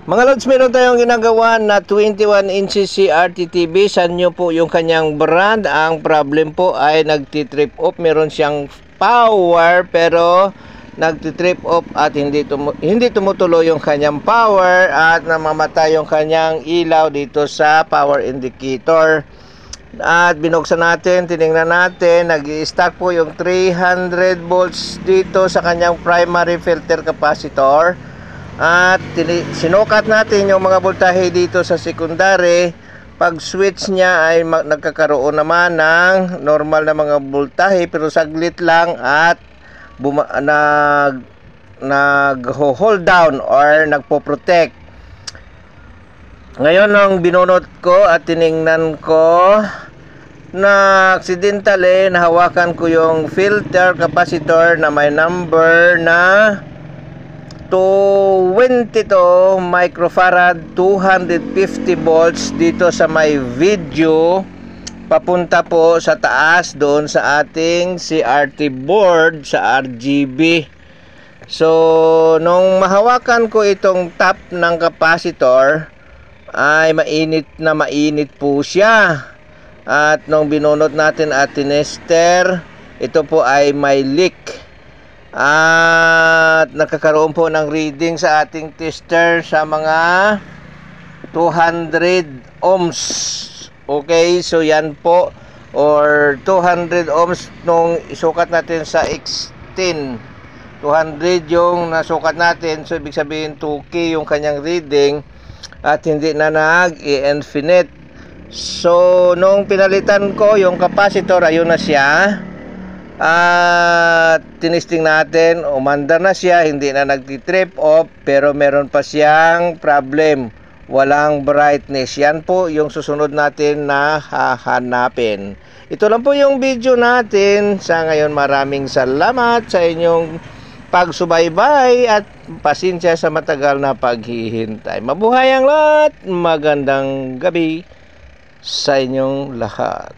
Mga lods, meron tayong ginagawa na 21 inches CRT TV. Saan nyo po yung kanyang brand? Ang problem po ay nagtitrip off. Meron siyang power pero nagtitrip off at hindi tumutuloy yung kanyang power at namamatay yung kanyang ilaw dito sa power indicator. At binuksan natin, tiningnan natin, nag-i-stack po yung 300 volts dito sa kanyang primary filter capacitor. At sinukat natin yung mga voltahe dito sa secondary. Pag switch niya ay nagkakaroon naman ng normal na mga voltahe pero saglit lang at nag-hold down or nagpo-protect. Ngayon nung binunot ko at tiningnan ko, na accidentally nahawakan ko yung filter capacitor na may number na 22 microfarad 250 volts dito sa may video papunta po sa taas doon sa ating CRT board sa RGB. So nung mahawakan ko itong top ng capacitor ay mainit po siya. At nung binunot natin at tinester, ito po ay may leak. At nakakaroon po ng reading sa ating tester sa mga 200 ohms. Okay, so yan po, or 200 ohms nung isukat natin sa X10. 200 yung nasukat natin, so ibig sabihin 2K yung kanyang reading at hindi na nag-infinite. So nung pinalitan ko yung capacitor, ayun na siya. At tinisting natin, umandar na siya, hindi na nagti-trip off, pero meron pa siyang problem, walang brightness. Yan po yung susunod natin na hahanapin. Ito lang po yung video natin. Sa ngayon, maraming salamat sa inyong pagsubaybay at pasensya sa matagal na paghihintay. Mabuhay ang lahat, magandang gabi sa inyong lahat.